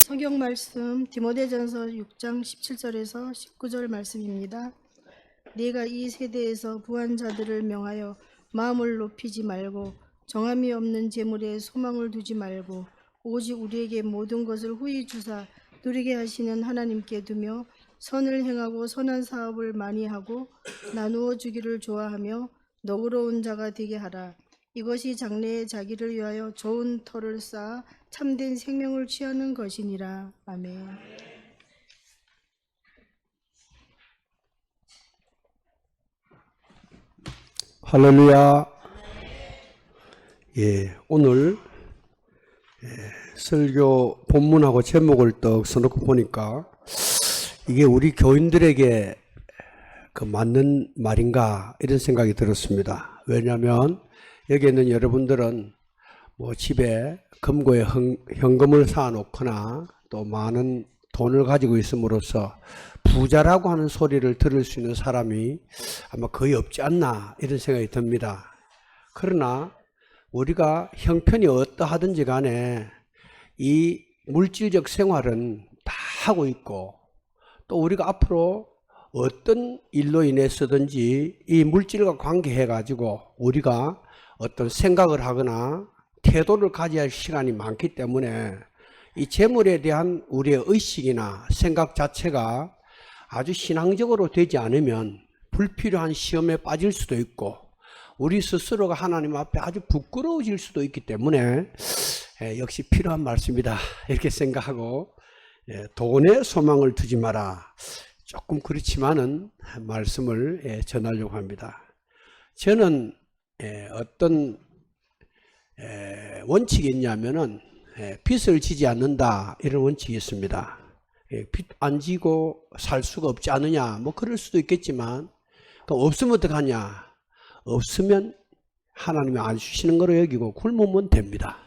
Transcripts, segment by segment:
성경 말씀 디모데전서 6장 17절에서 19절 말씀입니다. 네가 이 세대에서 부한 자들을 명하여 마음을 높이지 말고 정함이 없는 재물에 소망을 두지 말고 오직 우리에게 모든 것을 후히 주사 누리게 하시는 하나님께 두며 선을 행하고 선한 사업을 많이 하고 나누어 주기를 좋아하며 너그러운 자가 되게 하라. 이것이 장래에 자기를 위하여 좋은 터를 쌓아 참된 생명을 취하는 것이니라. 아멘. 할렐루야. 오늘 설교 본문하고 제목을 떡 써놓고 보니까 이게 우리 교인들에게 맞는 말인가 이런 생각이 들었습니다. 왜냐하면 여기 있는 여러분들은 집에 금고에 현금을 쌓아놓거나 또 많은 돈을 가지고 있음으로써 부자라고 하는 소리를 들을 수 있는 사람이 아마 거의 없지 않나 이런 생각이 듭니다. 그러나 우리가 형편이 어떠하든지 간에 이 물질적 생활은 다 하고 있고 또 우리가 앞으로 어떤 일로 인해서든지 이 물질과 관계해 가지고 우리가 어떤 생각을 하거나 태도를 가져야 할 시간이 많기 때문에 이 재물에 대한 우리의 의식이나 생각 자체가 아주 신앙적으로 되지 않으면 불필요한 시험에 빠질 수도 있고 우리 스스로가 하나님 앞에 아주 부끄러워질 수도 있기 때문에 역시 필요한 말씀이다 이렇게 생각하고 돈에 소망을 두지 마라. 조금 그렇지만은 말씀을 전하려고 합니다. 저는 어떤 원칙이 있냐면은 빚을 지지 않는다 이런 원칙이 있습니다. 빚 안 지고 살 수가 없지 않느냐 그럴 수도 있겠지만 없으면 어떡하냐. 없으면 하나님이 안 주시는 거로 여기고 굶으면 됩니다.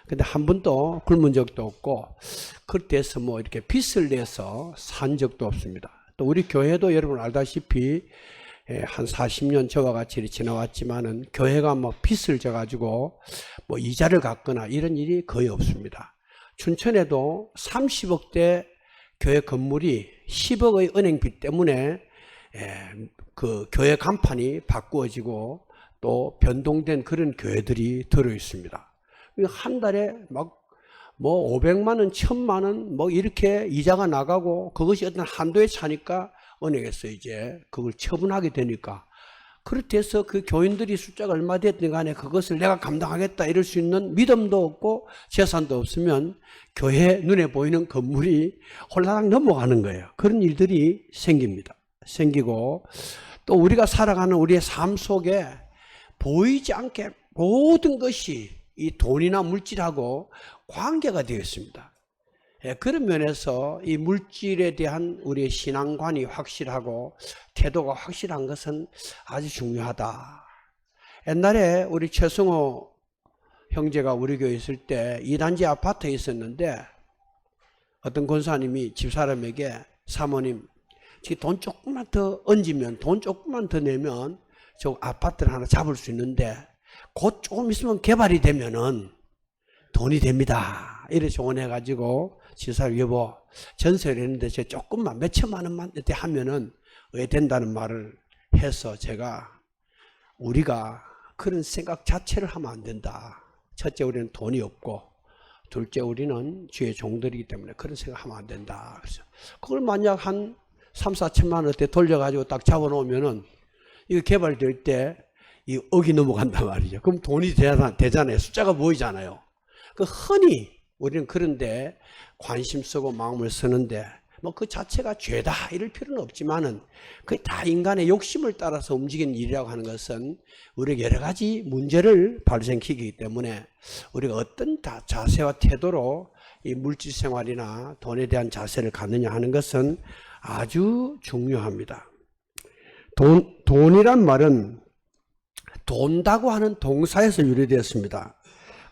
근데 한 번도 굶은 적도 없고 그때서 이렇게 빚을 내서 산 적도 없습니다. 또 우리 교회도 여러분 알다시피 한 40년 저와 같이 지나왔지만은 교회가 빚을 져가지고 이자를 갚거나 이런 일이 거의 없습니다. 춘천에도 30억대 교회 건물이 10억의 은행빚 때문에 그 교회 간판이 바꾸어지고 또 변동된 그런 교회들이 들어 있습니다. 한 달에 500만 원, 1000만 원 이렇게 이자가 나가고 그것이 어떤 한도에 차니까 은행에서 이제 그걸 처분하게 되니까 그렇게 해서 그 교인들이 숫자가 얼마 됐든 간에 그것을 내가 감당하겠다 이럴 수 있는 믿음도 없고 재산도 없으면 교회 눈에 보이는 건물이 홀라당 넘어가는 거예요. 그런 일들이 생기고 또 우리가 살아가는 우리의 삶 속에 보이지 않게 모든 것이 이 돈이나 물질하고 관계가 되어 있습니다. 그런 면에서 이 물질에 대한 우리의 신앙관이 확실하고 태도가 확실한 것은 아주 중요하다. 옛날에 우리 최승호 형제가 우리 교회에 있을 때 2단지 아파트에 있었는데 어떤 권사님이 집사람에게 사모님 돈 조금만 더 얹으면 돈 조금만 더 내면 저 아파트를 하나 잡을 수 있는데 곧 조금 있으면 개발이 되면은 돈이 됩니다. 이래 조언해가지고 집사람 여보 전세를 했는데 저 조금만 몇 천만 원만 이렇게 하면은 왜 된다는 말을 해서 제가 우리가 그런 생각 자체를 하면 안 된다. 첫째 우리는 돈이 없고 둘째 우리는 주의 종들이기 때문에 그런 생각하면 안 된다. 그래서 그걸 만약 한 3, 4천만 원대 돌려가지고 딱 잡아놓으면은 이거 개발될 때 이 억이 넘어간단 말이죠. 그럼 돈이 되잖아요. 숫자가 보이잖아요. 흔히 우리는 그런데 관심 쓰고 마음을 쓰는데 그 자체가 죄다 이럴 필요는 없지만은 그게 다 인간의 욕심을 따라서 움직이는 일이라고 하는 것은 우리에게 여러 가지 문제를 발생시키기 때문에 우리가 어떤 자세와 태도로 이 물질 생활이나 돈에 대한 자세를 갖느냐 하는 것은 아주 중요합니다. 돈이란 말은 돈다고 하는 동사에서 유래되었습니다.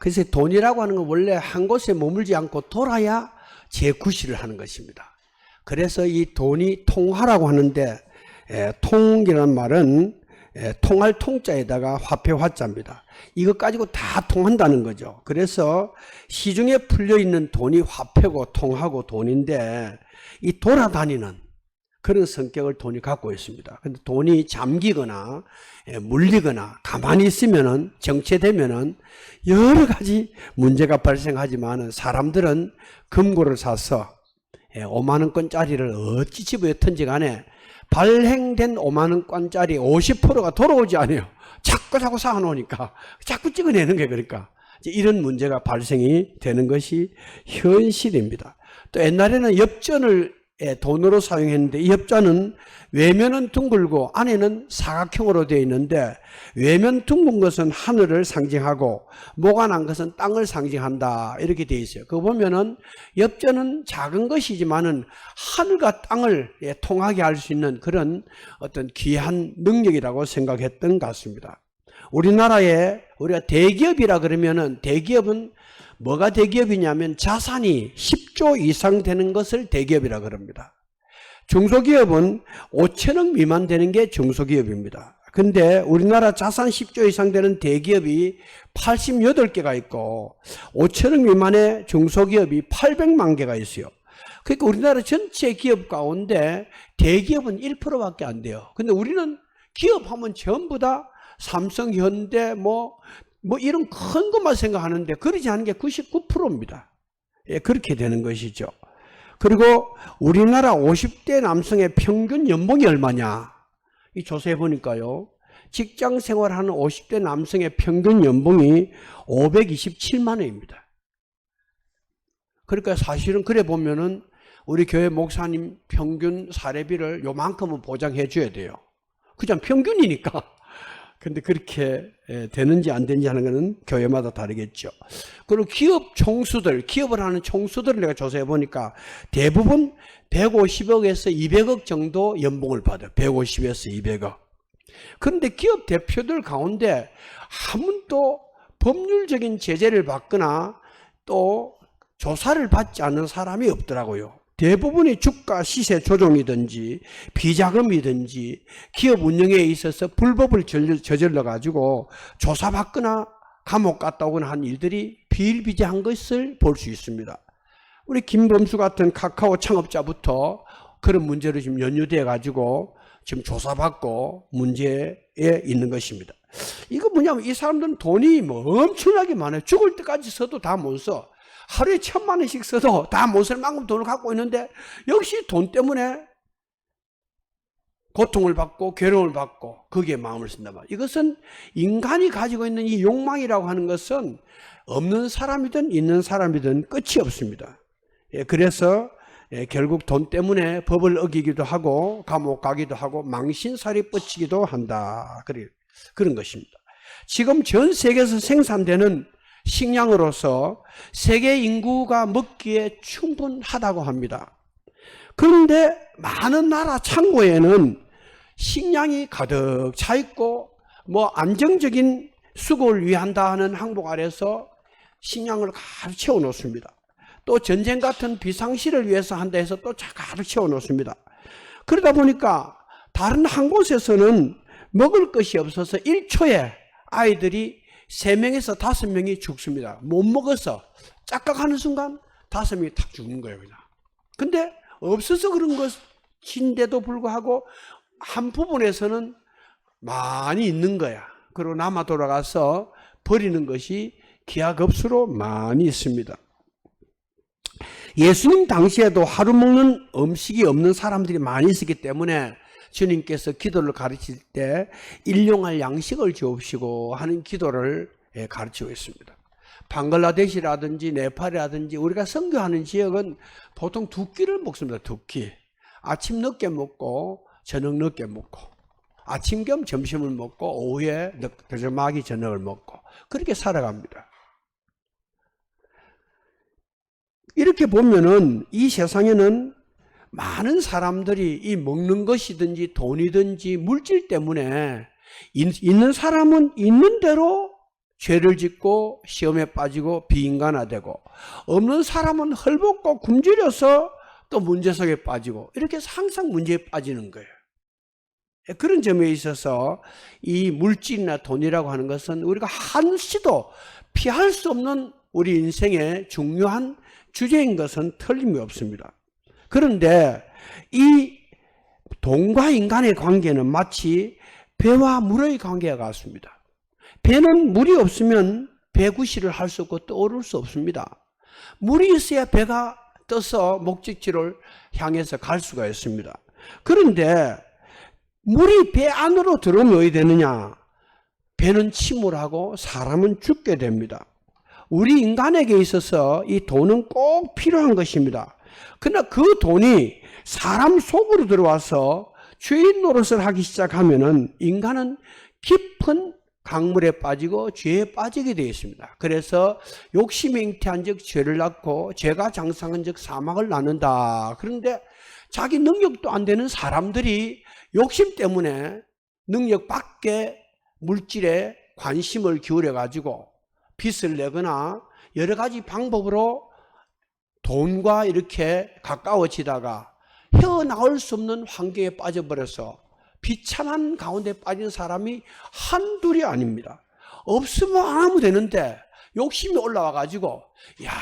그래서 돈이라고 하는 건 원래 한 곳에 머물지 않고 돌아야 재구시를 하는 것입니다. 그래서 이 돈이 통하라고 하는데 통이라는 말은 통할 통자에다가 화폐 화자입니다. 이것 가지고 다 통한다는 거죠. 그래서 시중에 풀려 있는 돈이 화폐고 통하고 돈인데 이 돌아다니는 그런 성격을 돈이 갖고 있습니다. 근데 돈이 잠기거나 물리거나 가만히 있으면은 정체되면은 여러 가지 문제가 발생하지만은 사람들은 금고를 사서 5만 원권짜리를 어찌 집어에 던지 간에 발행된 5만 원권짜리 50%가 돌아오지 않아요. 자꾸 쌓아놓으니까 자꾸 찍어내는 거예요. 그러니까 이런 문제가 발생이 되는 것이 현실입니다. 또 옛날에는 엽전을 돈으로 사용했는데 이 엽전은 외면은 둥글고 안에는 사각형으로 되어 있는데 외면 둥근 것은 하늘을 상징하고 모가 난 것은 땅을 상징한다 이렇게 되어 있어요. 그거 보면은 엽전은 작은 것이지만은 하늘과 땅을 통하게 할 수 있는 그런 어떤 귀한 능력이라고 생각했던 것 같습니다. 우리나라에 우리가 대기업이라 그러면은 대기업은 뭐가 대기업이냐면 자산이 10조 이상 되는 것을 대기업이라 그럽니다. 중소기업은 5천억 미만 되는 게 중소기업입니다. 근데 우리나라 자산 10조 이상 되는 대기업이 88개가 있고 5천억 미만의 중소기업이 800만 개가 있어요. 그러니까 우리나라 전체 기업 가운데 대기업은 1%밖에 안 돼요. 근데 우리는 기업하면 전부 다 삼성, 현대 뭐 이런 큰 것만 생각하는데 그러지 않은 게 99%입니다. 그렇게 되는 것이죠. 그리고 우리나라 50대 남성의 평균 연봉이 얼마냐? 이 조사해 보니까요. 직장 생활하는 50대 남성의 평균 연봉이 527만 원입니다. 그러니까 사실은 그래 보면은 우리 교회 목사님 평균 사례비를 요만큼은 보장해 줘야 돼요. 그냥 평균이니까. 근데 그렇게 되는지 안 되는지 하는 것은 교회마다 다르겠죠. 그리고 기업 총수들, 기업을 하는 총수들을 내가 조사해 보니까 대부분 150억에서 200억 정도 연봉을 받아요. 150에서 200억. 그런데 기업 대표들 가운데 한 번도 법률적인 제재를 받거나 또 조사를 받지 않는 사람이 없더라고요. 대부분이 주가 시세 조종이든지 비자금이든지 기업 운영에 있어서 불법을 저질러 가지고 조사받거나 감옥 갔다 오거나 한 일들이 비일비재한 것을 볼 수 있습니다. 우리 김범수 같은 카카오 창업자부터 그런 문제로 지금 연루돼 가지고 지금 조사받고 문제에 있는 것입니다. 이거 뭐냐면 이 사람들은 돈이 뭐 엄청나게 많아요. 죽을 때까지 써도 다 못 써. 하루에 1,000만 원씩 써도 다 못 쓸 만큼 돈을 갖고 있는데 역시 돈 때문에 고통을 받고 괴로움을 받고 거기에 마음을 쓴단 말이에요. 이것은 인간이 가지고 있는 이 욕망이라고 하는 것은 없는 사람이든 있는 사람이든 끝이 없습니다. 그래서 결국 돈 때문에 법을 어기기도 하고 감옥 가기도 하고 망신살이 뻗치기도 한다. 그런 것입니다. 지금 전 세계에서 생산되는 식량으로서 세계 인구가 먹기에 충분하다고 합니다. 그런데 많은 나라 창고에는 식량이 가득 차 있고 뭐 안정적인 수급을 위한다 하는 항목 아래서 식량을 가득 채워 놓습니다. 또 전쟁 같은 비상시를 위해서 한다 해서 또 가득 채워 놓습니다. 그러다 보니까 다른 한 곳에서는 먹을 것이 없어서 1초에 아이들이 3명에서 5명이 죽습니다. 못 먹어서 짝깍하는 순간 5명이 탁 죽는 거예요. 그냥. 근데 없어서 그런 것인데도 불구하고 한 부분에서는 많이 있는 거야. 그리고 남아 돌아가서 버리는 것이 기하급수로 많이 있습니다. 예수님 당시에도 하루 먹는 음식이 없는 사람들이 많이 있었기 때문에 주님께서 기도를 가르칠 때 일용할 양식을 주옵시고 하는 기도를 가르치고 있습니다. 방글라데시라든지 네팔이라든지 우리가 선교하는 지역은 보통 2끼를 먹습니다. 2끼. 아침 늦게 먹고 저녁 늦게 먹고 아침 겸 점심을 먹고 오후에 저녁이 저녁을 먹고 그렇게 살아갑니다. 이렇게 보면은 이 세상에는 많은 사람들이 이 먹는 것이든지 돈이든지 물질 때문에 있는 사람은 있는 대로 죄를 짓고 시험에 빠지고 비인간화되고 없는 사람은 헐벗고 굶주려서 또 문제 속에 빠지고 이렇게 해서 항상 문제에 빠지는 거예요. 그런 점에 있어서 이 물질이나 돈이라고 하는 것은 우리가 한시도 피할 수 없는 우리 인생의 중요한 주제인 것은 틀림이 없습니다. 그런데 이 돈과 인간의 관계는 마치 배와 물의 관계와 같습니다. 배는 물이 없으면 배구시를 할 수 없고 떠오를 수 없습니다. 물이 있어야 배가 떠서 목적지를 향해서 갈 수가 있습니다. 그런데 물이 배 안으로 들어오면 어떻게 되느냐? 배는 침몰하고 사람은 죽게 됩니다. 우리 인간에게 있어서 이 돈은 꼭 필요한 것입니다. 그러나 그 돈이 사람 속으로 들어와서 죄인 노릇을 하기 시작하면은 인간은 깊은 강물에 빠지고 죄에 빠지게 되어 있습니다. 그래서 욕심에 잉태한 즉 죄를 낳고 죄가 장성한 즉 사망을 낳는다. 그런데 자기 능력도 안 되는 사람들이 욕심 때문에 능력 밖에 물질에 관심을 기울여 가지고 빚을 내거나 여러 가지 방법으로 돈과 이렇게 가까워지다가 헤어나올 수 없는 환경에 빠져버려서 비참한 가운데 빠진 사람이 한둘이 아닙니다. 없으면 안 하면 되는데 욕심이 올라와 가지고 야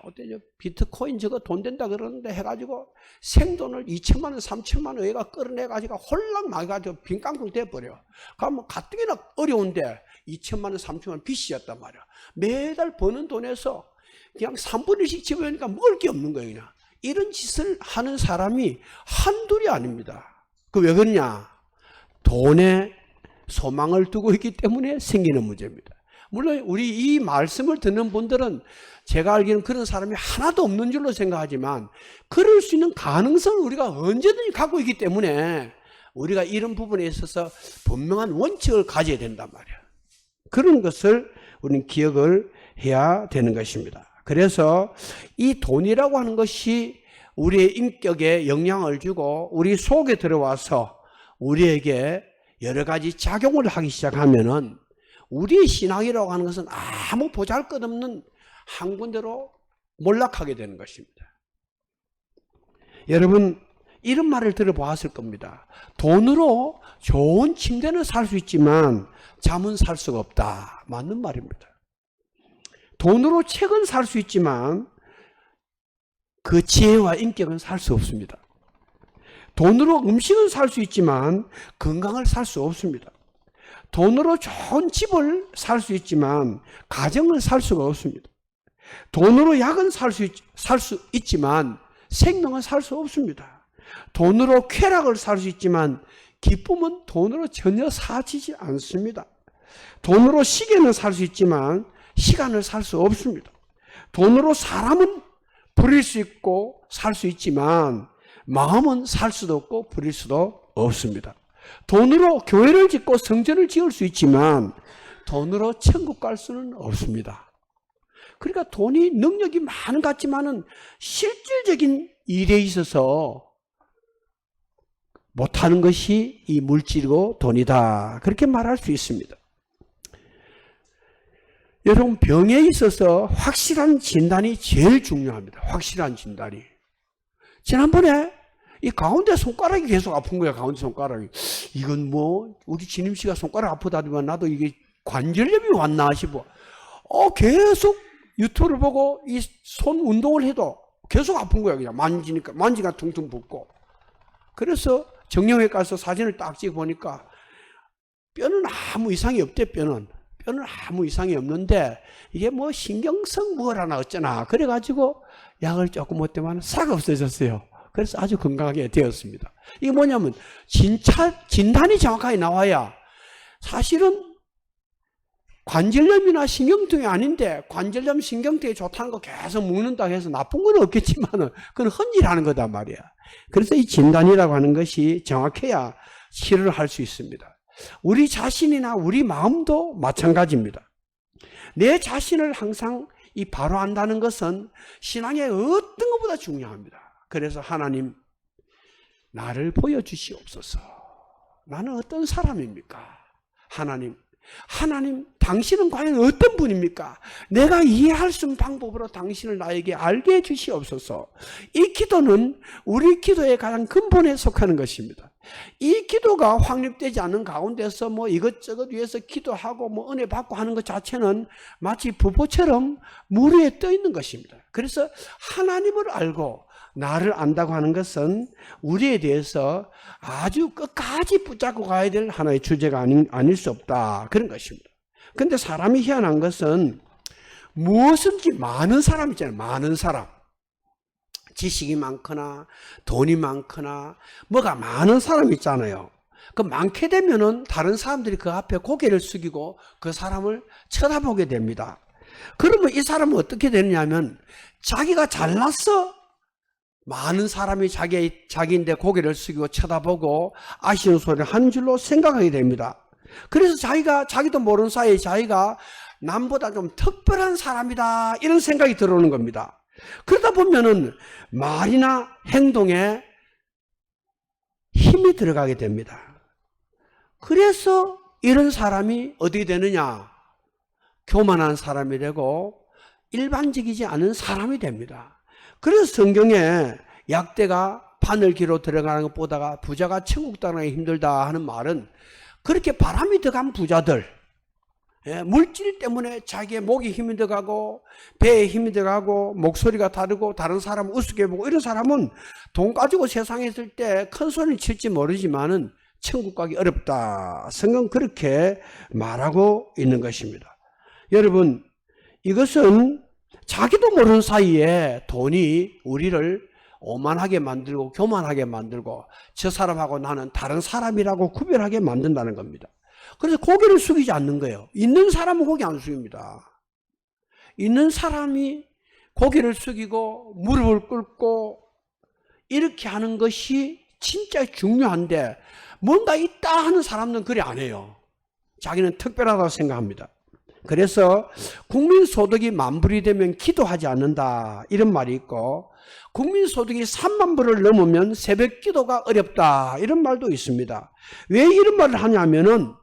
어때 저 비트코인 저거 돈 된다 그러는데 해가지고 생돈을 2천만 원 3천만 원 얘가 끌어내 가지고 홀랑 망해가지고 빈깡통 돼버려. 그러면 가뜩이나 어려운데 2천만 원 3천만 원 빚이었단 말이야. 매달 버는 돈에서 그냥 3분의 1씩 집어넣으니까 먹을 게 없는 거예요. 그냥. 이런 짓을 하는 사람이 한둘이 아닙니다. 그 왜 그러냐? 돈에 소망을 두고 있기 때문에 생기는 문제입니다. 물론 우리 이 말씀을 듣는 분들은 제가 알기로는 그런 사람이 하나도 없는 줄로 생각하지만 그럴 수 있는 가능성을 우리가 언제든지 갖고 있기 때문에 우리가 이런 부분에 있어서 분명한 원칙을 가져야 된단 말이에요. 그런 것을 우리는 기억을 해야 되는 것입니다. 그래서 이 돈이라고 하는 것이 우리의 인격에 영향을 주고 우리 속에 들어와서 우리에게 여러 가지 작용을 하기 시작하면은 우리의 신앙이라고 하는 것은 아무 보잘것없는 한 군데로 몰락하게 되는 것입니다. 여러분 이런 말을 들어보았을 겁니다. 돈으로 좋은 침대는 살 수 있지만 잠은 살 수가 없다. 맞는 말입니다. 돈으로 책은 살 수 있지만 그 지혜와 인격은 살 수 없습니다. 돈으로 음식은 살 수 있지만 건강을 살 수 없습니다. 돈으로 좋은 집을 살 수 있지만 가정을 살 수가 없습니다. 돈으로 약은 살 수 있지만 생명은 살 수 없습니다. 돈으로 쾌락을 살 수 있지만 기쁨은 돈으로 전혀 사지지 않습니다. 돈으로 시계는 살 수 있지만 시간을 살 수 없습니다. 돈으로 사람은 부릴 수 있고 살 수 있지만 마음은 살 수도 없고 부릴 수도 없습니다. 돈으로 교회를 짓고 성전을 지을 수 있지만 돈으로 천국 갈 수는 없습니다. 그러니까 돈이 능력이 많은 것 같지만은 실질적인 일에 있어서 못하는 것이 이 물질이고 돈이다. 그렇게 말할 수 있습니다. 여러분 병에 있어서 확실한 진단이 제일 중요합니다. 확실한 진단이. 지난번에 이 가운데 손가락이 계속 아픈 거야. 가운데 손가락이. 이건 뭐 우리 지님 씨가 손가락 아프다더만 나도 이게 관절염이 왔나 싶어. 계속 유튜브를 보고 이 손 운동을 해도 계속 아픈 거야. 그냥 만지가 퉁퉁 붓고. 그래서 정형외과 가서 사진을 딱 찍어 보니까 뼈는 아무 이상이 없대. 뼈는 아무 이상이 없는데 이게 뭐 신경성 뭘 하나 어쩌나 그래가지고 약을 조금 먹더만 싹 없어졌어요. 그래서 아주 건강하게 되었습니다. 이게 뭐냐면 진단이 정확하게 나와야 사실은 관절염이나 신경통이 아닌데 관절염 신경통이 좋다는 거 계속 먹는다고 해서 나쁜 건 없겠지만 그건 헛일하는 거단 말이야. 그래서 이 진단이라고 하는 것이 정확해야 치료를 할 수 있습니다. 우리 자신이나 우리 마음도 마찬가지입니다. 내 자신을 항상 바로 안다는 것은 신앙의 어떤 것보다 중요합니다. 그래서 하나님 나를 보여주시옵소서. 나는 어떤 사람입니까? 하나님 하나님, 당신은 과연 어떤 분입니까? 내가 이해할 수 있는 방법으로 당신을 나에게 알게 해주시옵소서. 이 기도는 우리 기도의 가장 근본에 속하는 것입니다. 이 기도가 확립되지 않은 가운데서 뭐 이것저것 위해서 기도하고 뭐 은혜 받고 하는 것 자체는 마치 부포처럼 물 위에 떠 있는 것입니다. 그래서 하나님을 알고 나를 안다고 하는 것은 우리에 대해서 아주 끝까지 붙잡고 가야 될 하나의 주제가 아닐 수 없다. 그런 것입니다. 그런데 사람이 희한한 것은 무엇인지 많은 사람 있잖아요. 많은 사람. 지식이 많거나 돈이 많거나 뭐가 많은 사람 있잖아요. 그 많게 되면은 다른 사람들이 그 앞에 고개를 숙이고 그 사람을 쳐다보게 됩니다. 그러면 이 사람은 어떻게 되느냐면 자기가 잘났어. 많은 사람이 자기인데 고개를 숙이고 쳐다보고 아쉬운 소리를 하는 줄로 생각하게 됩니다. 그래서 자기도 모르는 사이에 자기가 남보다 좀 특별한 사람이다 이런 생각이 들어오는 겁니다. 그러다 보면은 말이나 행동에 힘이 들어가게 됩니다. 그래서 이런 사람이 어떻게 되느냐? 교만한 사람이 되고 일반적이지 않은 사람이 됩니다. 그래서 성경에 약대가 바늘기로 들어가는 것보다가 부자가 천국 들어가기 힘들다 하는 말은 그렇게 바람이 들어간 부자들, 물질 때문에 자기의 목에 힘이 들어가고 배에 힘이 들어가고 목소리가 다르고 다른 사람을 우습게 보고 이런 사람은 돈 가지고 세상에 있을 때 큰 소리 칠지 모르지만은 천국 가기 어렵다. 성경은 그렇게 말하고 있는 것입니다. 여러분, 이것은 자기도 모르는 사이에 돈이 우리를 오만하게 만들고 교만하게 만들고 저 사람하고 나는 다른 사람이라고 구별하게 만든다는 겁니다. 그래서 고개를 숙이지 않는 거예요. 있는 사람은 고개 안 숙입니다. 있는 사람이 고개를 숙이고 무릎을 꿇고 이렇게 하는 것이 진짜 중요한데 뭔가 있다 하는 사람은 그래 안 해요. 자기는 특별하다고 생각합니다. 그래서 국민소득이 10,000불이 되면 기도하지 않는다 이런 말이 있고 국민소득이 30,000불을 넘으면 새벽기도가 어렵다 이런 말도 있습니다. 왜 이런 말을 하냐면은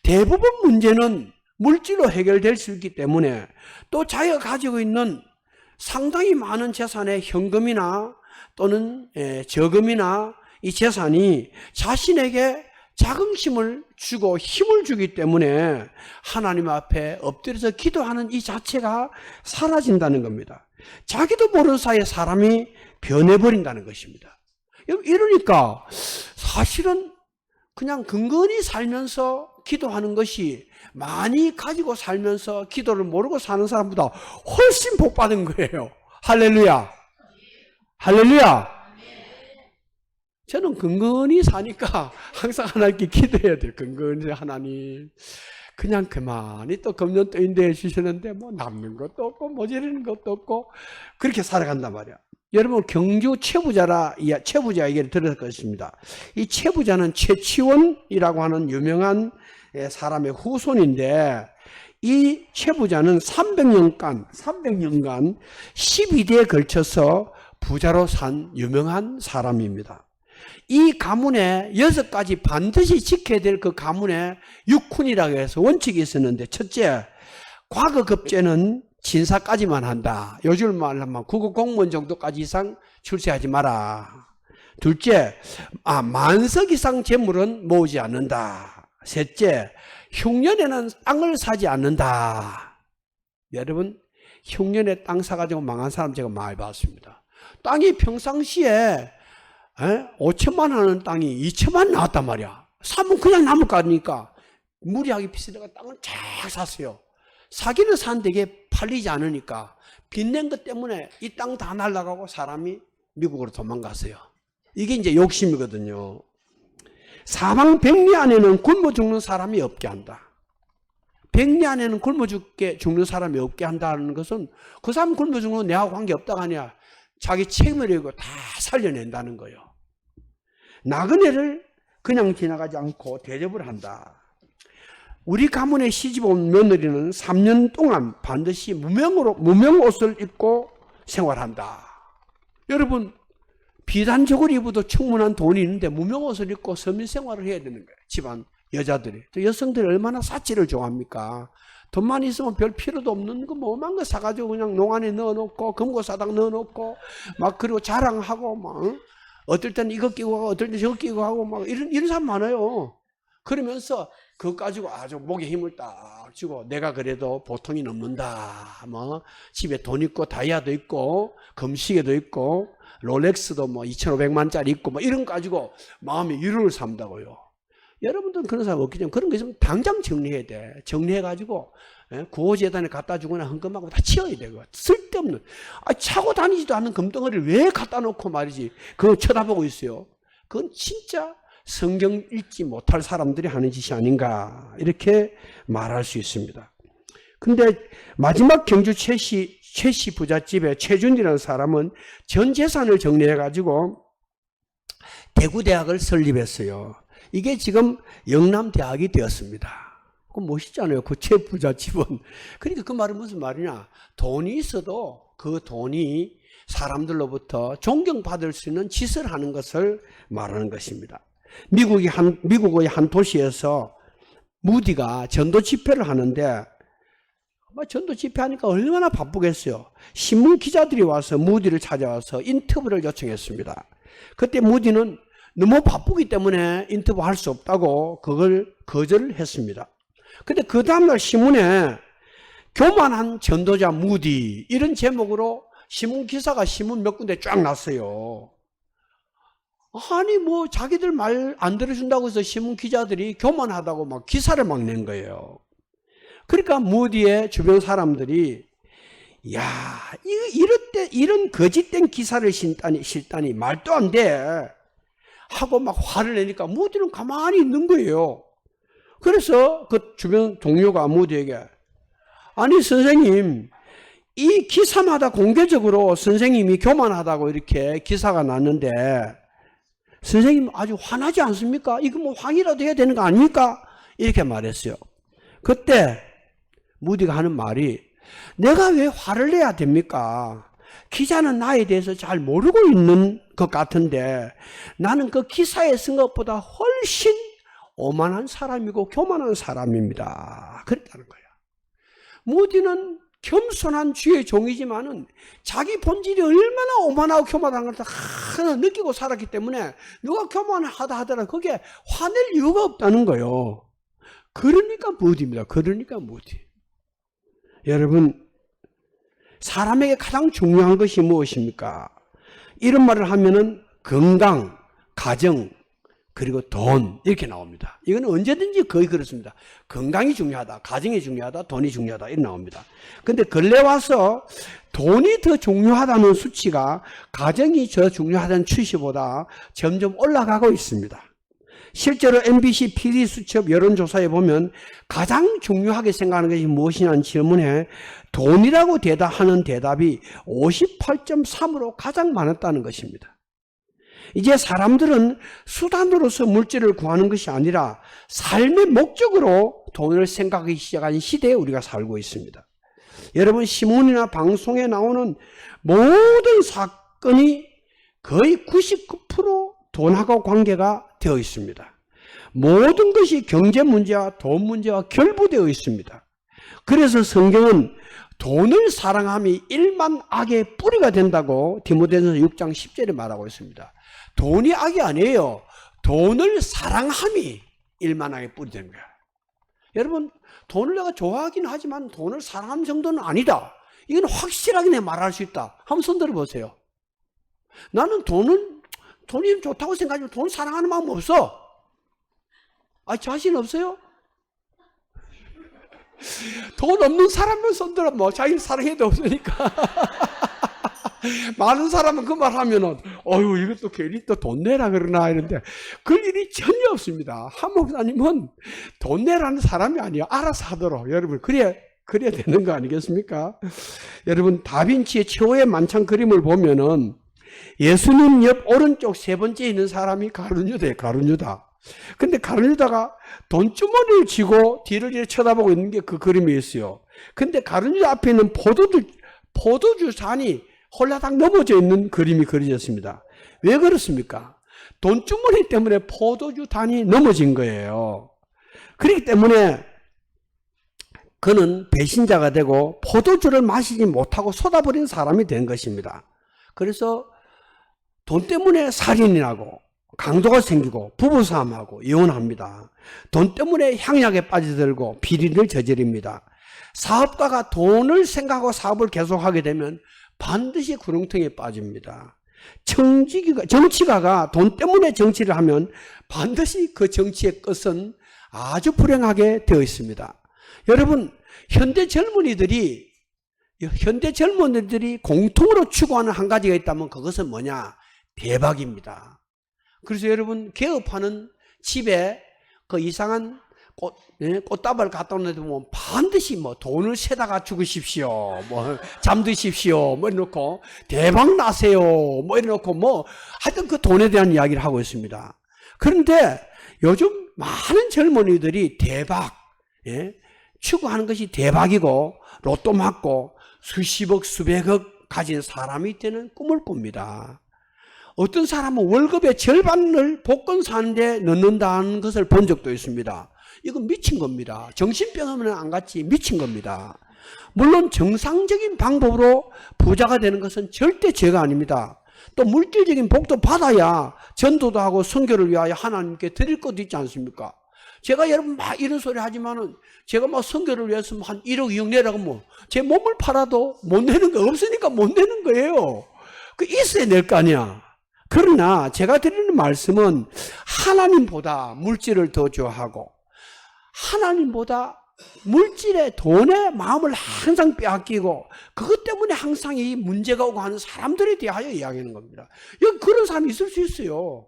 대부분 문제는 물질로 해결될 수 있기 때문에 또 자기가 가지고 있는 상당히 많은 재산의 현금이나 또는 저금이나 이 재산이 자신에게 자긍심을 주고 힘을 주기 때문에 하나님 앞에 엎드려서 기도하는 이 자체가 사라진다는 겁니다. 자기도 모르는 사이에 사람이 변해버린다는 것입니다. 이러니까 사실은 그냥 근근히 살면서 기도하는 것이 많이 가지고 살면서 기도를 모르고 사는 사람보다 훨씬 복 받은 거예요. 할렐루야. 할렐루야. 저는 근근히 사니까 항상 하나님께 기도해야 돼요. 근근히 하나님. 그냥 그만이 또 금년 또 인도해 주시는데 뭐 남는 것도 없고 모자라는 것도 없고 그렇게 살아간단 말이야. 여러분 경주 최부자 얘기를 들었을 것입니다. 이 최부자는 최치원이라고 하는 유명한 사람의 후손인데 이 최부자는 300년간 12대에 걸쳐서 부자로 산 유명한 사람입니다. 이 가문에 6가지 반드시 지켜야 될 그 가문의 육훈이라고 해서 원칙이 있었는데 첫째, 과거급제는 진사까지만 한다. 요즘 말로 하면 국어 공무원 정도까지 이상 출세하지 마라. 둘째, 만석 이상 재물은 모으지 않는다. 셋째, 흉년에는 땅을 사지 않는다. 여러분, 흉년에 땅 사가지고 망한 사람 제가 많이 봤습니다. 땅이 평상시에 5천만 하는 땅이 2천만 나왔단 말이야. 사면 그냥 나무가니까 무리하게 비싸다가 땅을 쫙 샀어요. 사기는 사는데 이게 팔리지 않으니까 빚낸 것 때문에 이 땅 다 날아가고 사람이 미국으로 도망갔어요. 이게 이제 욕심이거든요. 사방 백리 안에는 굶어 죽는 사람이 없게 한다. 백리 안에는 굶어 죽는 사람이 없게 한다는 것은 그 사람 굶어 죽는 건 내하고 관계없다가 아니야. 자기 책임을 지고 다 살려낸다는 거예요. 나그네를 그냥 지나가지 않고 대접을 한다. 우리 가문에 시집 온 며느리는 3년 동안 반드시 무명 옷을 입고 생활한다. 여러분, 비단적으로 입어도 충분한 돈이 있는데 무명 옷을 입고 서민 생활을 해야 되는 거예요. 집안 여자들이. 또 여성들이 얼마나 사치를 좋아합니까? 돈만 있으면 별 필요도 없는 거 뭐만 거 사가지고 그냥 농안에 넣어놓고 금고사당 넣어놓고 막 그리고 자랑하고 막 어떨 때는 이거 끼고 하고 어떨 때는 저거 끼고 하고 막 이런 사람 많아요. 그러면서 그거 가지고 아주 목에 힘을 딱 주고 내가 그래도 보통이 넘는다. 뭐 집에 돈 있고 다이아도 있고 금시계도 있고 롤렉스도 뭐 2,500만짜리 있고 뭐 이런 거 가지고 마음의 위로를 삼다고요. 여러분들은 그런 사람 없기 때문에 그런 거 있으면 당장 정리해야 돼. 정리해가지고 구호재단에 갖다 주거나 헌금하고 다 치워야 되고 쓸데없는 차고 다니지도 않는 금덩어리를 왜 갖다 놓고 말이지 그거 쳐다보고 있어요. 그건 진짜 성경 읽지 못할 사람들이 하는 짓이 아닌가 이렇게 말할 수 있습니다. 근데 마지막 경주 최씨 부잣집의 최준이라는 사람은 전 재산을 정리해가지고 대구대학을 설립했어요. 이게 지금 영남대학이 되었습니다. 그건 멋있잖아요. 그 최부잣집은. 그러니까 그 말은 무슨 말이냐. 돈이 있어도 그 돈이 사람들로부터 존경받을 수 있는 짓을 하는 것을 말하는 것입니다. 미국의 한 도시에서 무디가 전도 집회를 하는데 전도 집회하니까 얼마나 바쁘겠어요. 신문 기자들이 와서 무디를 찾아와서 인터뷰를 요청했습니다. 그때 무디는 너무 바쁘기 때문에 인터뷰할 수 없다고 그걸 거절을 했습니다. 근데 그 다음날 신문에 교만한 전도자 무디 이런 제목으로 신문 기사가 신문 몇 군데 쫙 났어요. 아니 뭐 자기들 말 안 들어준다고 해서 신문 기자들이 교만하다고 막 기사를 막 낸 거예요. 그러니까 무디의 주변 사람들이 야 이런 거짓된 기사를 실다니 말도 안 돼 하고 막 화를 내니까 무디는 가만히 있는 거예요. 그래서 그 주변 동료가 무디에게 아니 선생님 이 기사마다 공개적으로 선생님이 교만하다고 이렇게 기사가 났는데 선생님 아주 화나지 않습니까? 이거 뭐 항의라도 해야 되는 거 아닙니까? 이렇게 말했어요. 그때 무디가 하는 말이 내가 왜 화를 내야 됩니까? 기자는 나에 대해서 잘 모르고 있는 것 같은데 나는 그 기사에 쓴 것보다 훨씬 오만한 사람이고 교만한 사람입니다. 그랬다는 거예요. 무디는 겸손한 주의 종이지만은 자기 본질이 얼마나 오만하고 교만한 걸 다 느끼고 살았기 때문에 누가 교만하다 하더라도 거기에 화낼 이유가 없다는 거예요. 그러니까 무디입니다. 그러니까 무디. 여러분 사람에게 가장 중요한 것이 무엇입니까? 이런 말을 하면은 건강, 가정, 그리고 돈 이렇게 나옵니다. 이건 언제든지 거의 그렇습니다. 건강이 중요하다, 가정이 중요하다, 돈이 중요하다 이렇게 나옵니다. 근데 근래 와서 돈이 더 중요하다는 수치가 가정이 더 중요하다는 수치보다 점점 올라가고 있습니다. 실제로 MBC PD 수첩 여론조사에 보면 가장 중요하게 생각하는 것이 무엇이냐는 질문에 돈이라고 하는 대답이 58.3으로 가장 많았다는 것입니다. 이제 사람들은 수단으로서 물질을 구하는 것이 아니라 삶의 목적으로 돈을 생각하기 시작한 시대에 우리가 살고 있습니다. 여러분 신문이나 방송에 나오는 모든 사건이 거의 99% 돈하고 관계가 되어 있습니다. 모든 것이 경제 문제와 돈 문제와 결부되어 있습니다. 그래서 성경은 돈을 사랑함이 일만 악의 뿌리가 된다고 디모데전서 6장 10절에 말하고 있습니다. 돈이 악이 아니에요. 돈을 사랑함이 일만 악의 뿌리 되는 거야. 여러분 돈을 내가 좋아하긴 하지만 돈을 사랑하는 정도는 아니다. 이건 확실하게 내가 말할 수 있다. 한번 손 들어보세요. 나는 돈이 좋다고 생각하지만 돈을 사랑하는 마음 없어. 자신 없어요? 돈 없는 사람은 손 들어 뭐 자기는 사랑해도 없으니까. 많은 사람은 그 말 하면은 이것도 괜히 또 돈 내라 그러나 이런데 그럴 일이 전혀 없습니다. 한 목사님은 돈 내라는 사람이 아니에요. 알아서 하도록. 여러분 그래야 되는 거 아니겠습니까? 여러분 다빈치의 최후의 만찬 그림을 보면은 예수님 옆 오른쪽 세 번째 있는 사람이 가룟유다예요. 가룟유다. 근데 가룟유다가 돈주머니를 쥐고 뒤를 이렇게 쳐다보고 있는 게 그 그림이 있어요. 근데 가룟유다 앞에 있는 포도주 잔이 홀라당 넘어져 있는 그림이 그려졌습니다. 왜 그렇습니까? 돈주머니 때문에 포도주 단이 넘어진 거예요. 그렇기 때문에 그는 배신자가 되고 포도주를 마시지 못하고 쏟아버린 사람이 된 것입니다. 그래서 돈 때문에 살인이 나고 강도가 생기고 부부싸움하고 이혼합니다. 돈 때문에 향약에 빠져들고 비리를 저지릅니다. 사업가가 돈을 생각하고 사업을 계속하게 되면 반드시 구렁텅이에 빠집니다. 정치가가 돈 때문에 정치를 하면 반드시 그 정치의 끝은 아주 불행하게 되어 있습니다. 여러분, 현대 젊은이들이 공통으로 추구하는 한 가지가 있다면 그것은 뭐냐? 대박입니다. 그래서 여러분, 개업하는 집에 그 이상한 꽃다발 갖다 놓는데 보면 반드시 뭐 돈을 세다가 죽으십시오, 뭐 잠드십시오, 뭐 이래놓고 대박 나세요, 뭐 이래놓고 뭐 하여튼 그 돈에 대한 이야기를 하고 있습니다. 그런데 요즘 많은 젊은이들이 대박, 추구하는 것이 대박이고 로또 맞고 수십억, 수백억 가진 사람이 되는 꿈을 꿉니다. 어떤 사람은 월급의 절반을 복권 사는데 넣는다는 것을 본 적도 있습니다. 이건 미친 겁니다. 정신병원은 안 갔지 미친 겁니다. 물론 정상적인 방법으로 부자가 되는 것은 절대 죄가 아닙니다. 또 물질적인 복도 받아야 전도도 하고 선교를 위하여 하나님께 드릴 것도 있지 않습니까? 제가 여러분 막 이런 소리 하지만은 제가 막 선교를 위해서 한 1억, 2억 내라고 뭐 제 몸을 팔아도 못 내는 거 없으니까 못 내는 거예요. 그 있어야 낼 거 아니야. 그러나 제가 드리는 말씀은 하나님보다 물질을 더 좋아하고 하나님보다 물질에 돈에 마음을 항상 빼앗기고 그것 때문에 항상 이 문제가 오고 하는 사람들에 대하여 이야기하는 겁니다. 여기 그런 사람이 있을 수 있어요.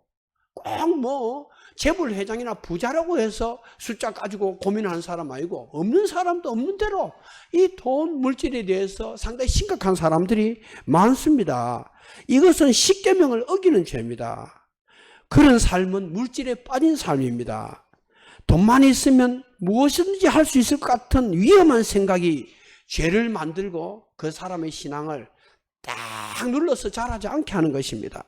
꼭 뭐 재벌 회장이나 부자라고 해서 숫자 가지고 고민하는 사람 아니고 없는 사람도 없는 대로 이 돈 물질에 대해서 상당히 심각한 사람들이 많습니다. 이것은 십계명을 어기는 죄입니다. 그런 삶은 물질에 빠진 삶입니다. 돈만 있으면 무엇이든지 할 수 있을 것 같은 위험한 생각이 죄를 만들고 그 사람의 신앙을 딱 눌러서 자라지 않게 하는 것입니다.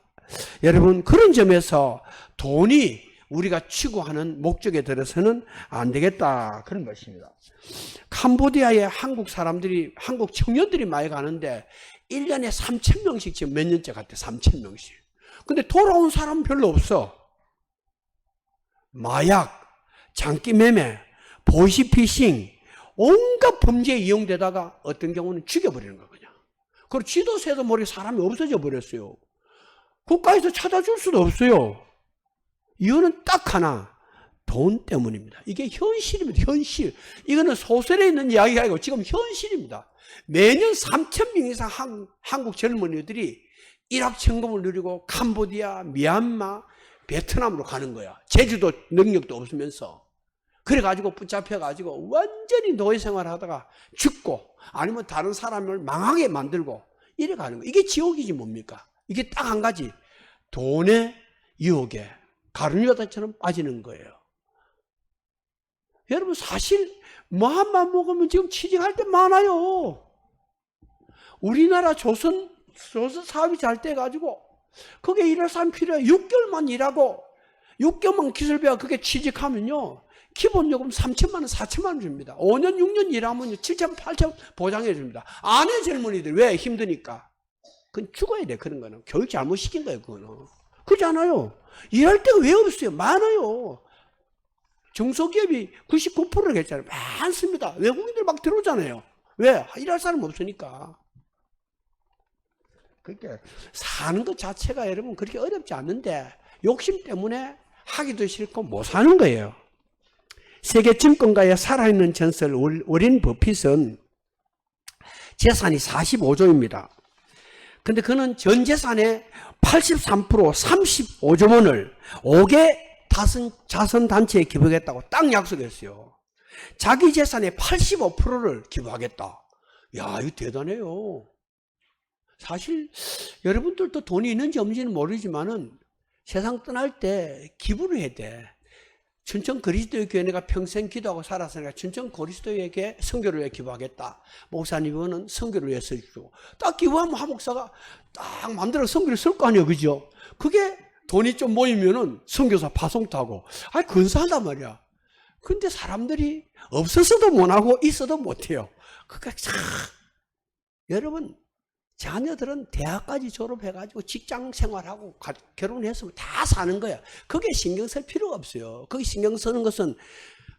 여러분, 그런 점에서 돈이 우리가 추구하는 목적에 들어서는 안 되겠다, 그런 것입니다. 캄보디아에 한국 청년들이 많이 가는데 1년에 3,000명씩 지금 몇 년째 갔대, 3,000명씩. 근데 돌아온 사람은 별로 없어. 마약, 장기매매, 보시피싱, 온갖 범죄에 이용되다가 어떤 경우는 죽여버리는 거 그냥. 그리고 지도새도 모르게 사람이 없어져 버렸어요. 국가에서 찾아줄 수도 없어요. 이유는 딱 하나, 돈 때문입니다. 이게 현실입니다. 현실. 이거는 소설에 있는 이야기가 아니고 지금 현실입니다. 매년 3,000명 이상 한국 젊은이들이 일확천금을 누리고 캄보디아, 미얀마, 베트남으로 가는 거야. 제주도 능력도 없으면서. 그래가지고 붙잡혀가지고 완전히 노예 생활을 하다가 죽고 아니면 다른 사람을 망하게 만들고 이래 가는 거야. 이게 지옥이지 뭡니까? 이게 딱 한 가지. 돈의 유혹에 가룟유다처럼 빠지는 거예요. 여러분, 사실 마음만 먹으면 지금 취직할 때 많아요. 우리나라 조선 사업이 잘 돼가지고 거기에 일할 사람 필요해. 6개월만 일하고 6개월만 기술 배워 그게 취직하면요, 기본 요금 3천만 원, 4천만 원 줍니다. 5년, 6년 일하면 7천, 8천 보장해 줍니다. 안 해, 젊은이들. 왜? 힘드니까. 그건 죽어야 돼, 그런 거는. 교육 잘못 시킨 거예요, 그거는. 그렇지 않아요? 일할 데가 왜 없어요? 많아요. 중소기업이 99%를 했잖아요. 많습니다. 외국인들 막 들어오잖아요. 왜? 일할 사람 없으니까. 그러니까 사는 것 자체가 여러분 그렇게 어렵지 않는데 욕심 때문에 하기도 싫고 못 사는 거예요. 세계 증권가의 살아있는 전설 워렌 버핏은 재산이 45조입니다. 근데 그는 전 재산의 83%, 35조 원을 5개 자선단체에 기부하겠다고 딱 약속했어요. 자기 재산의 85%를 기부하겠다. 야, 이거 대단해요. 사실 여러분들도 돈이 있는지 없는지는 모르지만은 세상 떠날 때 기부를 해야 돼. 춘천 그리스도의 교회 내가 평생 기도하고 살았으니까 춘천 그리스도에게 선교를 위해 기부하겠다. 목사님은 선교를 위해 써주고 딱 기부하면 하목사가 딱 만들어 선교를 쓸 거 아니에요, 그죠? 그게 돈이 좀 모이면은 선교사 파송도 하고, 근사하단 말이야. 근데 사람들이 없어서도 못하고 있어도 못해요. 그러니까 참 여러분 자녀들은 대학까지 졸업해가지고 직장 생활하고 결혼했으면 다 사는 거야. 거기에 신경 쓸 필요가 없어요. 거기 신경 쓰는 것은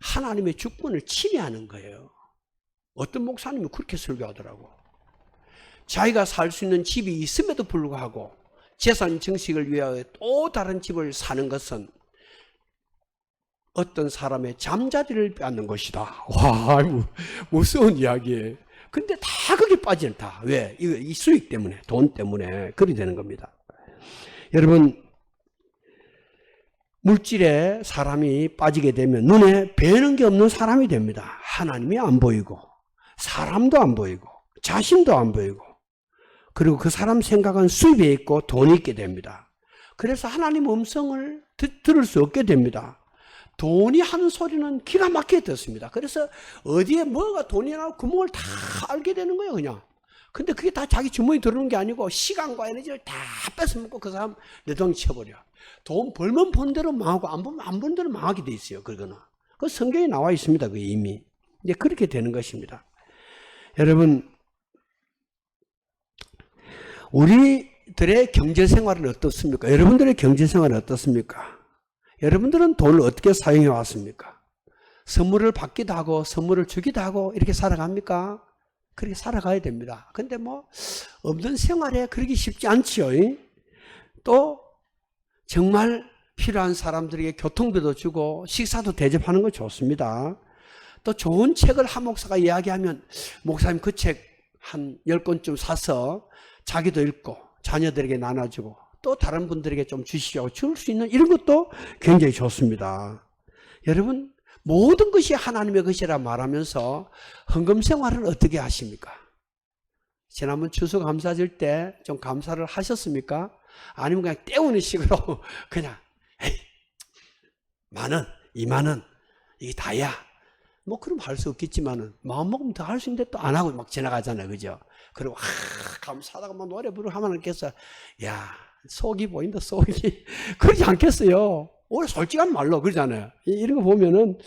하나님의 주권을 침해하는 거예요. 어떤 목사님이 그렇게 설교하더라고. 자기가 살 수 있는 집이 있음에도 불구하고 재산 증식을 위하여 또 다른 집을 사는 것은 어떤 사람의 잠자리를 빼앗는 것이다. 와, 무서운 이야기예요. 근데 다 거기에 빠진다. 왜? 이 수익 때문에, 돈 때문에 그리 되는 겁니다. 여러분, 물질에 사람이 빠지게 되면 눈에 뵈는 게 없는 사람이 됩니다. 하나님이 안 보이고, 사람도 안 보이고, 자신도 안 보이고, 그리고 그 사람 생각은 수입에 있고 돈이 있게 됩니다. 그래서 하나님 음성을 들을 수 없게 됩니다. 돈이 하는 소리는 기가 막히게 듣습니다. 그래서 어디에 뭐가 돈이 나고 구멍을 다 알게 되는 거예요, 그냥. 근데 그게 다 자기 주머니 들어오는 게 아니고 시간과 에너지를 다 뺏어먹고 그 사람 내동이 쳐버려. 돈 벌면 번 대로 망하고 안 벌면 안 번 대로 망하게 돼 있어요, 그거는. 그 성경에 나와 있습니다, 그 이미. 이제 그렇게 되는 것입니다. 여러분, 우리들의 경제 생활은 어떻습니까? 여러분들의 경제 생활은 어떻습니까? 여러분들은 돈을 어떻게 사용해 왔습니까? 선물을 받기도 하고 선물을 주기도 하고 이렇게 살아갑니까? 그렇게 살아가야 됩니다. 근데 뭐 없는 생활에 그러기 쉽지 않지요. 또 정말 필요한 사람들에게 교통비도 주고 식사도 대접하는 거 좋습니다. 또 좋은 책을 한 목사가 이야기하면 목사님 그 책 한 10권쯤 사서 자기도 읽고 자녀들에게 나눠주고 또 다른 분들에게 좀 주시오 줄 수 있는 이런 것도 굉장히 좋습니다. 여러분, 모든 것이 하나님의 것이라 말하면서 헌금 생활은 어떻게 하십니까? 지난번 추수감사 줄 때 좀 감사를 하셨습니까? 아니면 그냥 때우는 식으로 그냥 에이, 10,000원, 20,000원 이게 다야. 뭐 그럼 할 수 없겠지만은 마음 먹으면 더 할 수 있는데 또 안 하고 막 지나가잖아요, 그죠? 그리고 감사하다가 막 노래 부르고 하면 않겠어? 야, 속이 보인다, 속이. 그러지 않겠어요? 오늘 솔직한 말로 그러잖아요. 이런 거 보면은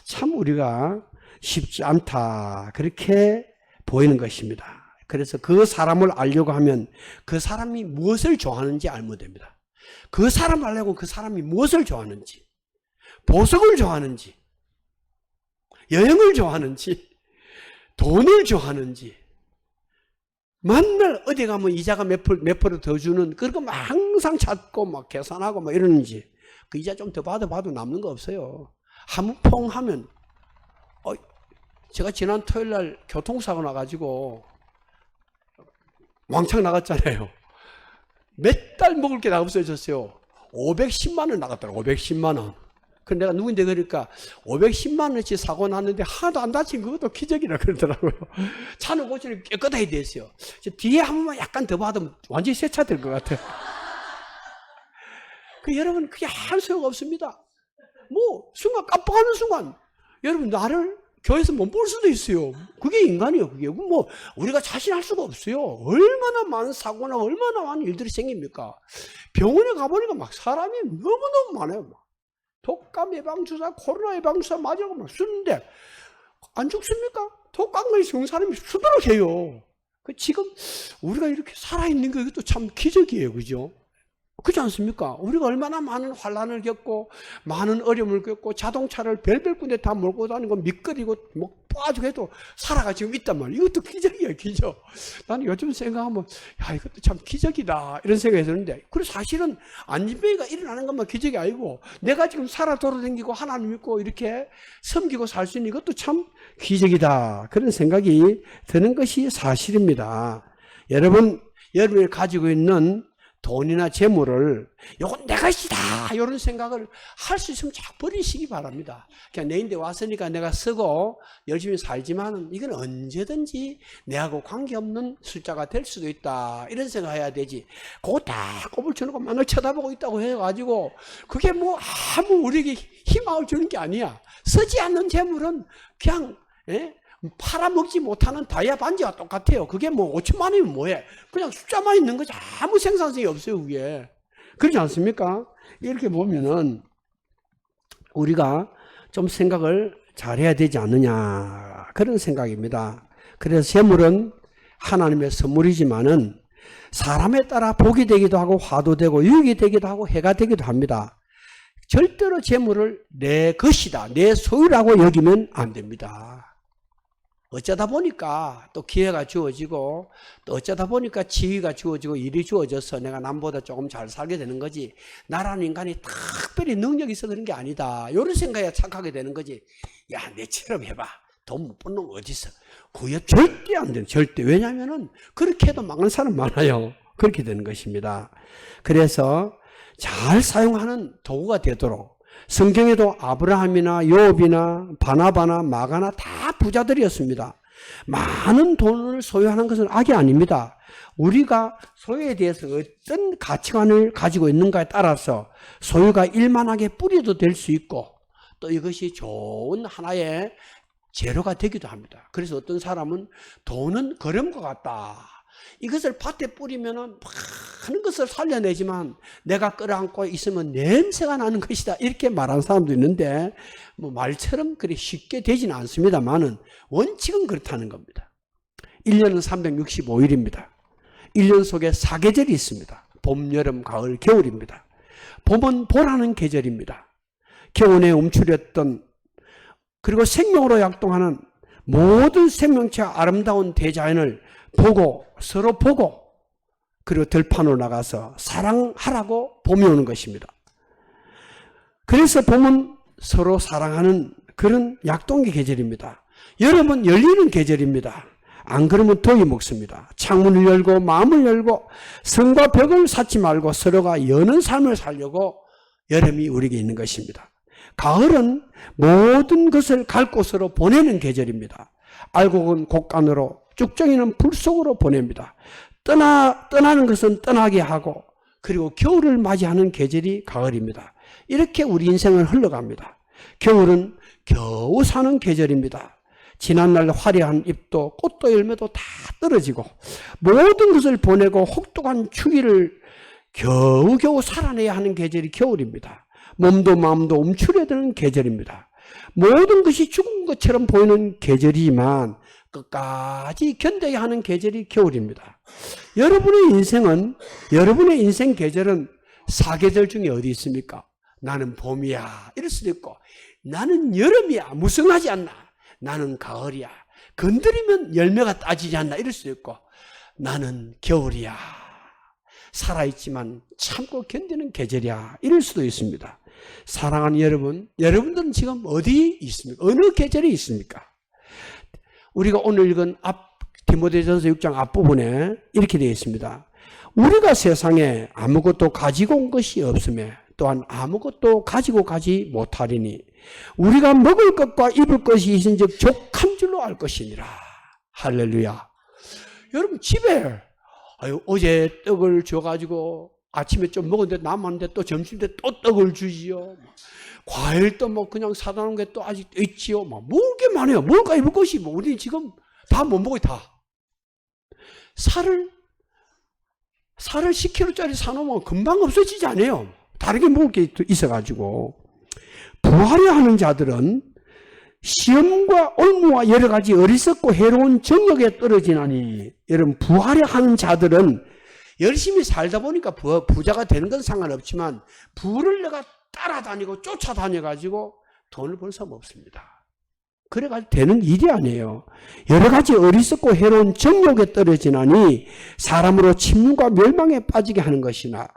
참 우리가 쉽지 않다, 그렇게 보이는 것입니다. 그래서 그 사람을 알려고 하면 그 사람이 무엇을 좋아하는지 알면 됩니다. 그 사람 알려고 그 사람이 무엇을 좋아하는지, 보석을 좋아하는지, 여행을 좋아하는지, 돈을 좋아하는지, 맨날 어디 가면 이자가 몇 프로 더 주는 그런 거 항상 찾고 막 계산하고 막 이러는지, 그 이자 좀 더 받아봐도 남는 거 없어요. 한번 퐁 하면, 제가 지난 토요일 날 교통사고 나가지고 왕창 나갔잖아요. 몇 달 먹을 게 다 없어졌어요. 510만 원 나갔더라고, 510만 원. 근데 내가 누군데 그러니까 510만 원어치 사고 났는데 하나도 안 다친 그것도 기적이라 그러더라고요. 차는 고치는 깨끗하게 됐어요. 뒤에 한 번만 약간 더 받으면 완전히 새 차 될 것 같아요. 여러분, 그게 할 소용 없습니다. 뭐 순간 깜빡하는 순간 여러분 나를 교회에서 못 볼 수도 있어요. 그게 인간이에요. 그게 뭐 우리가 자신할 수가 없어요. 얼마나 많은 사고나 얼마나 많은 일들이 생깁니까? 병원에 가보니까 막 사람이 너무너무 많아요. 막. 독감 예방주사, 코로나 예방주사 맞으라고 막 쓰는데 안 죽습니까? 독감을 죽은 사람이 수두룩 해요. 지금 우리가 이렇게 살아있는 거 이것도 참 기적이에요. 그죠? 그렇지 않습니까? 우리가 얼마나 많은 환란을 겪고 많은 어려움을 겪고 자동차를 별별 군데 다 몰고 다니고 미끄리고 뭐 빠지고 해도 살아가 지금 있단 말이에요. 이것도 기적이에요, 기적. 나는 요즘 생각하면 야, 이것도 참 기적이다 이런 생각이 드는데, 그리고 사실은 안진병이가 일어나는 것만 기적이 아니고 내가 지금 살아 돌아다니고 하나님 믿고 이렇게 섬기고 살 수 있는 이것도 참 기적이다, 그런 생각이 드는 것이 사실입니다. 여러분이 가지고 있는 돈이나 재물을 이건 내 것이다 이런 생각을 할 수 있으면 잘 버리시기 바랍니다. 그냥 내인데 왔으니까 내가 쓰고 열심히 살지만 이건 언제든지 내하고 관계없는 숫자가 될 수도 있다 이런 생각해야 되지. 그거 다 꼽을 쳐놓고 맨날 쳐다보고 있다고 해가지고 그게 뭐 아무 우리에게 희망을 주는 게 아니야. 쓰지 않는 재물은 그냥 팔아먹지 못하는 다이아 반지와 똑같아요. 그게 뭐 5천만 원이면 뭐해? 그냥 숫자만 있는 거지 아무 생산성이 없어요, 그게. 그렇지 않습니까? 이렇게 보면은 우리가 좀 생각을 잘해야 되지 않느냐 그런 생각입니다. 그래서 재물은 하나님의 선물이지만은 사람에 따라 복이 되기도 하고 화도 되고 유익이 되기도 하고 해가 되기도 합니다. 절대로 재물을 내 것이다, 내 소유라고 여기면 안 됩니다. 어쩌다 보니까 또 기회가 주어지고 또 어쩌다 보니까 지위가 주어지고 일이 주어져서 내가 남보다 조금 잘 살게 되는 거지, 나라는 인간이 특별히 능력이 있어 그런 게 아니다, 이런 생각에 착하게 되는 거지. 야, 내처럼 해봐, 돈 못 버는 놈 어디 있어. 그게 절대 안 돼요. 절대. 왜냐하면 그렇게 해도 망한 사람 많아요. 그렇게 되는 것입니다. 그래서 잘 사용하는 도구가 되도록, 성경에도 아브라함이나 요업이나 바나바나 마가나 다 부자들이었습니다. 많은 돈을 소유하는 것은 악이 아닙니다. 우리가 소유에 대해서 어떤 가치관을 가지고 있는가에 따라서 소유가 일만하게 뿌리도 될 수 있고 또 이것이 좋은 하나의 재료가 되기도 합니다. 그래서 어떤 사람은 돈은 거름과 같다, 이것을 밭에 뿌리면은 많은 것을 살려내지만 내가 끌어안고 있으면 냄새가 나는 것이다, 이렇게 말하는 사람도 있는데 뭐 말처럼 그리 쉽게 되지는 않습니다만은 원칙은 그렇다는 겁니다. 1년은 365일입니다. 1년 속에 4계절이 있습니다. 봄, 여름, 가을, 겨울입니다. 봄은 보라는 계절입니다. 겨울에 움츠렸던, 그리고 생명으로 약동하는 모든 생명체와 아름다운 대자연을 보고, 서로 보고, 그리고 들판으로 나가서 사랑하라고 봄이 오는 것입니다. 그래서 봄은 서로 사랑하는 그런 약동의 계절입니다. 여름은 열리는 계절입니다. 안 그러면 더위 먹습니다. 창문을 열고 마음을 열고 성과 벽을 쌓지 말고 서로가 여는 삶을 살려고 여름이 우리에게 있는 것입니다. 가을은 모든 것을 갈 곳으로 보내는 계절입니다. 알곡은 곡간으로, 쭉정이는 불 속으로 보냅니다. 떠나는 것은 떠나게 하고, 그리고 겨울을 맞이하는 계절이 가을입니다. 이렇게 우리 인생을 흘러갑니다. 겨울은 겨우 사는 계절입니다. 지난날 화려한 잎도 꽃도 열매도 다 떨어지고 모든 것을 보내고 혹독한 추위를 겨우겨우 살아내야 하는 계절이 겨울입니다. 몸도 마음도 움츠려드는 계절입니다. 모든 것이 죽은 것처럼 보이는 계절이지만 끝까지 견뎌야 하는 계절이 겨울입니다. 여러분의 인생은, 여러분의 인생 계절은 4계절 중에 어디 있습니까? 나는 봄이야, 이럴 수도 있고, 나는 여름이야, 무성하지 않나, 나는 가을이야, 건드리면 열매가 따지지 않나, 이럴 수도 있고, 나는 겨울이야, 살아있지만 참고 견디는 계절이야, 이럴 수도 있습니다. 사랑하는 여러분, 여러분들은 지금 어디 있습니까? 어느 계절에 있습니까? 우리가 오늘 읽은 디모데전서 6장 앞부분에 이렇게 되어 있습니다. 우리가 세상에 아무것도 가지고 온 것이 없으며 또한 아무것도 가지고 가지 못하리니 우리가 먹을 것과 입을 것이 있은즉 족한 줄로 알 것이니라. 할렐루야. 여러분 집에 어제 떡을 줘가지고 아침에 좀 먹었는데 남았는데 또 점심 때 또 떡을 주지요. 과일도 뭐 그냥 사다 놓은 게 또 아직 있지요. 뭐 먹을 게 많아요. 먹을까 입을 것이 뭐 우리 지금 다 못 먹어요. 다. 살을 10kg짜리 사놓으면 금방 없어지지 않아요. 다르게 먹을 게 있어가지고. 부하려 하는 자들은 시험과 올무와 여러 가지 어리석고 해로운 정욕에 떨어지나니, 여러분 부하려 하는 자들은 열심히 살다 보니까 부자가 되는 건 상관없지만 부를 내가 따라다니고 쫓아다녀가지고 돈을 벌 사람 없습니다. 그래가지고 되는 일이 아니에요. 여러 가지 어리석고 해로운 정욕에 떨어지나니 사람으로 침륜과 멸망에 빠지게 하는 것이나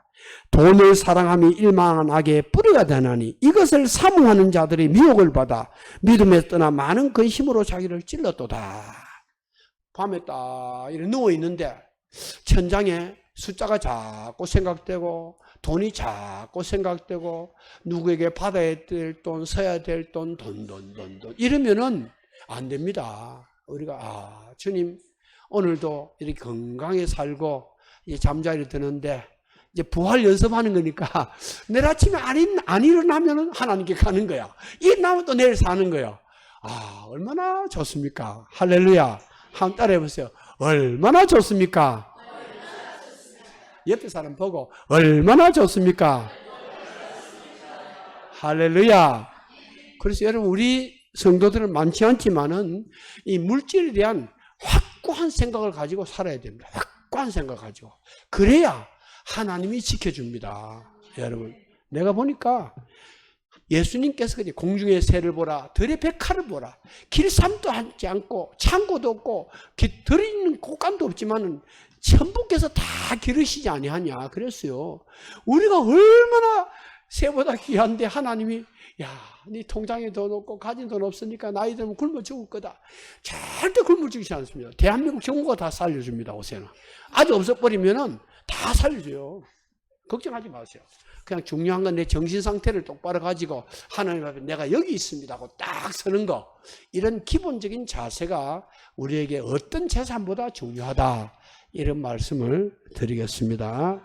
돈을 사랑함이 일망한 악의 뿌리가 되나니 이것을 사모하는 자들이 미혹을 받아 믿음에 떠나 많은 근심으로 자기를 찔렀도다. 밤에 딱 이렇게 누워있는데 천장에 숫자가 자꾸 생각되고 돈이 자꾸 생각되고 누구에게 받아야 될 돈, 써야 될 돈, 돈 이러면은 안 됩니다. 우리가 주님 오늘도 이렇게 건강하게 살고 이제 잠자리 드는데 이제 부활 연습하는 거니까 내일 아침에 안 일어나면은 하나님께 가는 거야. 일어나면 또 내일 사는 거야. 얼마나 좋습니까? 할렐루야. 한번 따라해 보세요. 얼마나 좋습니까? 옆에 사람 보고 얼마나 좋습니까? 할렐루야. 그래서 여러분 우리 성도들은 많지 않지만은 이 물질에 대한 확고한 생각을 가지고 살아야 됩니다. 확고한 생각을 가지고. 그래야 하나님이 지켜줍니다. 여러분 내가 보니까 예수님께서 그래 공중의 새를 보라 들의 백화를 보라 길쌈도 하지 않고 창고도 없고 들에 있는 곳간도 없지만은 천부께서 다 기르시지 아니하냐 그랬어요. 우리가 얼마나 새보다 귀한데 하나님이 야, 네 통장에 돈 없고 가진 돈 없으니까 나이 들면 굶어 죽을 거다. 절대 굶어 죽이지 않습니다. 대한민국 정부가 다 살려줍니다. 오세는 아직 없어버리면은 다 살려줘요. 걱정하지 마세요. 그냥 중요한 건 내 정신 상태를 똑바로 가지고 하나님 앞에 내가 여기 있습니다 하고 딱 서는 거. 이런 기본적인 자세가 우리에게 어떤 재산보다 중요하다. 이런 말씀을 드리겠습니다.